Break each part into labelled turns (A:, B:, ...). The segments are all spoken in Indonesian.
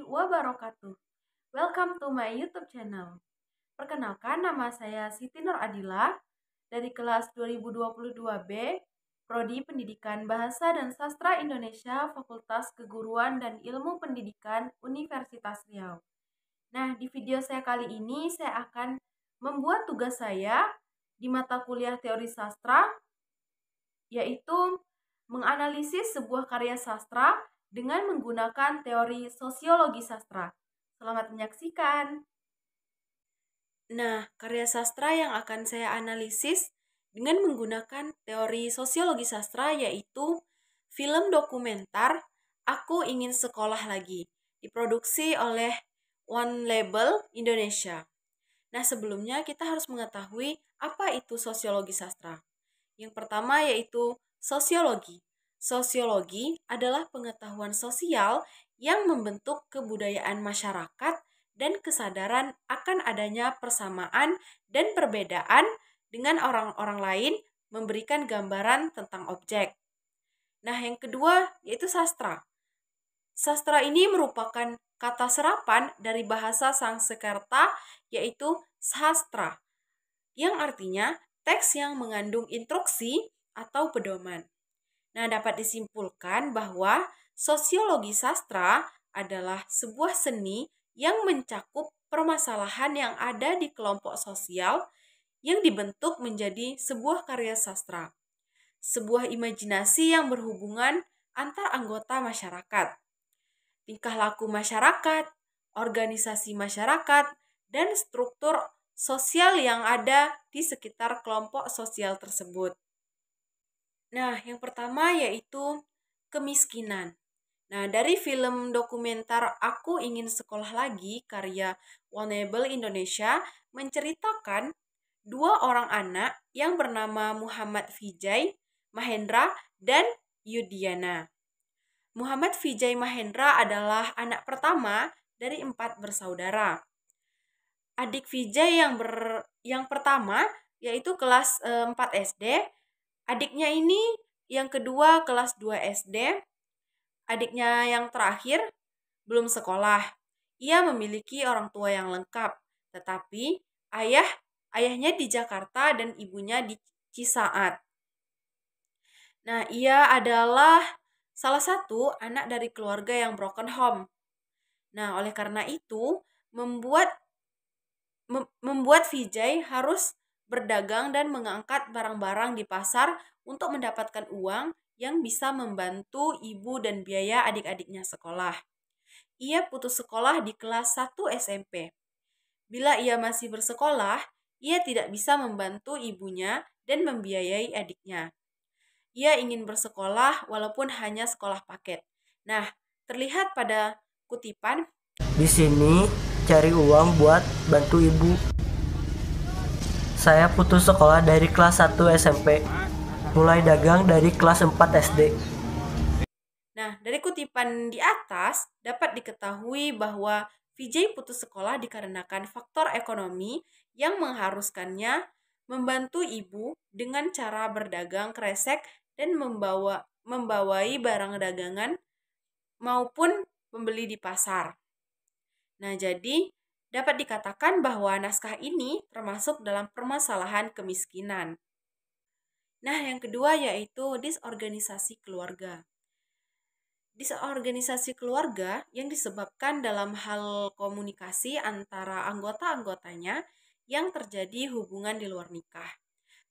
A: wabarakatuh. Welcome to my YouTube channel. Perkenalkan, nama saya Siti Nur Adila dari kelas 2022B, Prodi Pendidikan Bahasa dan Sastra Indonesia, Fakultas Keguruan dan Ilmu Pendidikan, Universitas Riau. Nah, di video saya kali ini saya akan membuat tugas saya di mata kuliah teori sastra, yaitu menganalisis sebuah karya sastra dengan menggunakan teori sosiologi sastra. Selamat menyaksikan. Nah, karya sastra yang akan saya analisis dengan menggunakan teori sosiologi sastra yaitu film dokumenter Aku Ingin Sekolah Lagi, diproduksi oleh One Label Indonesia. Nah, sebelumnya kita harus mengetahui apa itu sosiologi sastra. Yang pertama yaitu sosiologi. Sosiologi adalah pengetahuan sosial yang membentuk kebudayaan masyarakat dan kesadaran akan adanya persamaan dan perbedaan dengan orang-orang lain, memberikan gambaran tentang objek. Nah, yang kedua yaitu sastra. Sastra ini merupakan kata serapan dari bahasa Sanskerta yaitu sastra, yang artinya teks yang mengandung instruksi atau pedoman. Nah, dapat disimpulkan bahwa sosiologi sastra adalah sebuah seni yang mencakup permasalahan yang ada di kelompok sosial yang dibentuk menjadi sebuah karya sastra. Sebuah imajinasi yang berhubungan antar anggota masyarakat, tingkah laku masyarakat, organisasi masyarakat, dan struktur sosial yang ada di sekitar kelompok sosial tersebut. Nah, yang pertama yaitu kemiskinan. Nah, dari film dokumenter Aku Ingin Sekolah Lagi karya One Label Indonesia menceritakan dua orang anak yang bernama Muhammad Vijay Mahendra dan Yudiana. Muhammad Vijay Mahendra adalah anak pertama dari 4 bersaudara. Adik Vijay yang pertama yaitu kelas 4 SD, adiknya ini yang kedua kelas 2 SD, adiknya yang terakhir belum sekolah. Ia memiliki orang tua yang lengkap, tetapi ayahnya di Jakarta dan ibunya di Cisaat. Nah, ia adalah salah satu anak dari keluarga yang broken home. Nah, oleh karena itu membuat Vijay harus berdagang dan mengangkat barang-barang di pasar untuk mendapatkan uang yang bisa membantu ibu dan biaya adik-adiknya sekolah. Ia putus sekolah di kelas 1 SMP. Bila ia masih bersekolah, ia tidak bisa membantu ibunya dan membiayai adiknya. Ia ingin bersekolah walaupun hanya sekolah paket. Nah, terlihat pada kutipan,
B: di sini cari uang buat bantu ibu. Saya putus sekolah dari kelas 1 SMP, mulai dagang dari kelas 4 SD.
A: Nah, dari kutipan di atas dapat diketahui bahwa Vijay putus sekolah dikarenakan faktor ekonomi yang mengharuskannya membantu ibu dengan cara berdagang kresek dan membawai barang dagangan maupun pembeli di pasar. Nah, jadi dapat dikatakan bahwa naskah ini termasuk dalam permasalahan kemiskinan. Nah, yang kedua yaitu disorganisasi keluarga. Disorganisasi keluarga yang disebabkan dalam hal komunikasi antara anggota-anggotanya yang terjadi hubungan di luar nikah.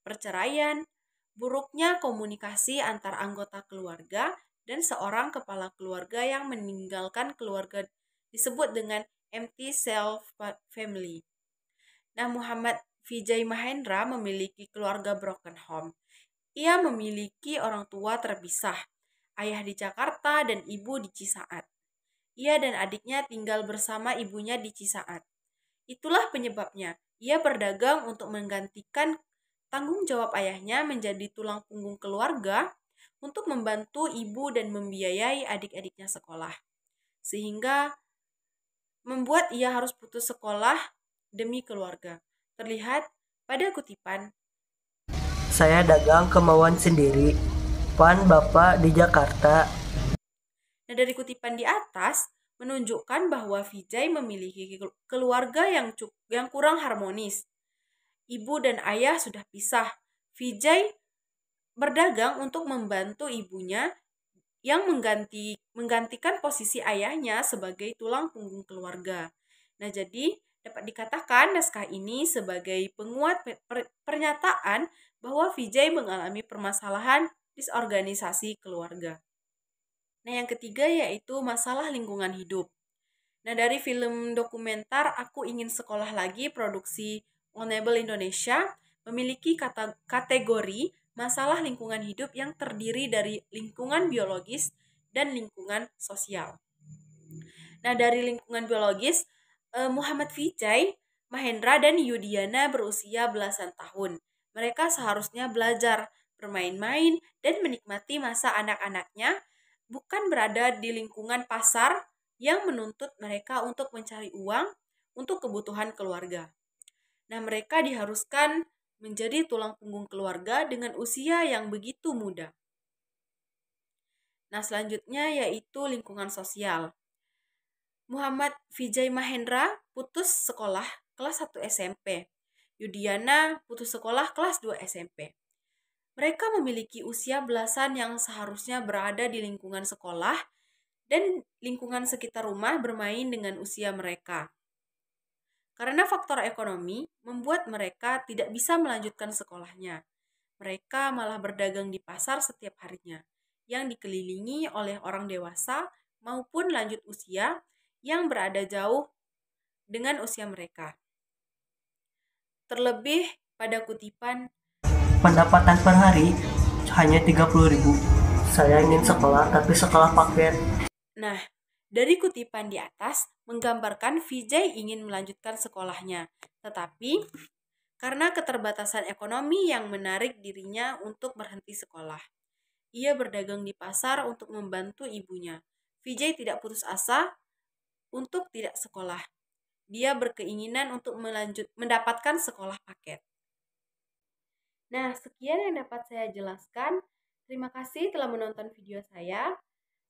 A: Perceraian, buruknya komunikasi antar anggota keluarga, dan seorang kepala keluarga yang meninggalkan keluarga disebut dengan empty self family. Nah, Muhammad Vijay Mahendra memiliki keluarga broken home. Ia memiliki orang tua terpisah, ayah di Jakarta dan ibu di Cisaat. Ia dan adiknya tinggal bersama ibunya di Cisaat. Itulah penyebabnya ia berdagang untuk menggantikan tanggung jawab ayahnya menjadi tulang punggung keluarga untuk membantu ibu dan membiayai adik-adiknya sekolah. Sehingga membuat ia harus putus sekolah demi keluarga. Terlihat pada kutipan,
B: saya dagang kemauan sendiri, pan bapak di Jakarta.
A: Nah, dari kutipan di atas, menunjukkan bahwa Vijay memiliki keluarga yang kurang harmonis. Ibu dan ayah sudah pisah. Vijay berdagang untuk membantu ibunya yang menggantikan posisi ayahnya sebagai tulang punggung keluarga. Nah, jadi dapat dikatakan naskah ini sebagai penguat pernyataan bahwa Vijay mengalami permasalahan disorganisasi keluarga. Nah, yang ketiga yaitu masalah lingkungan hidup. Nah, dari film dokumenter Aku Ingin Sekolah Lagi produksi Enable Indonesia memiliki kategori masalah lingkungan hidup yang terdiri dari lingkungan biologis dan lingkungan sosial. Nah, dari lingkungan biologis, Muhammad Vijay, Mahendra, dan Yudiana berusia belasan tahun. Mereka seharusnya belajar, bermain-main, dan menikmati masa anak-anaknya, bukan berada di lingkungan pasar yang menuntut mereka untuk mencari uang untuk kebutuhan keluarga. Nah, mereka diharuskan menjadi tulang punggung keluarga dengan usia yang begitu muda. Nah, selanjutnya yaitu lingkungan sosial. Muhammad Vijay Mahendra putus sekolah kelas 1 SMP. Yudiana putus sekolah kelas 2 SMP. Mereka memiliki usia belasan yang seharusnya berada di lingkungan sekolah dan lingkungan sekitar rumah bermain dengan usia mereka. Karena faktor ekonomi membuat mereka tidak bisa melanjutkan sekolahnya. Mereka malah berdagang di pasar setiap harinya, yang dikelilingi oleh orang dewasa maupun lanjut usia yang berada jauh dengan usia mereka. Terlebih pada kutipan,
B: Pendapatan per hari hanya 30.000. Saya ingin sekolah tapi sekolah paket.
A: Nah, dari kutipan di atas menggambarkan Vijay ingin melanjutkan sekolahnya, tetapi karena keterbatasan ekonomi yang menarik dirinya untuk berhenti sekolah. Ia berdagang di pasar untuk membantu ibunya. Vijay tidak putus asa untuk tidak sekolah. Dia berkeinginan untuk mendapatkan sekolah paket. Nah, sekian yang dapat saya jelaskan. Terima kasih telah menonton video saya.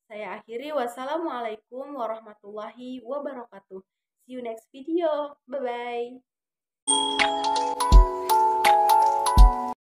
A: Saya akhiri. Wassalamualaikum warahmatullahi wabarakatuh. See you next video. Bye-bye.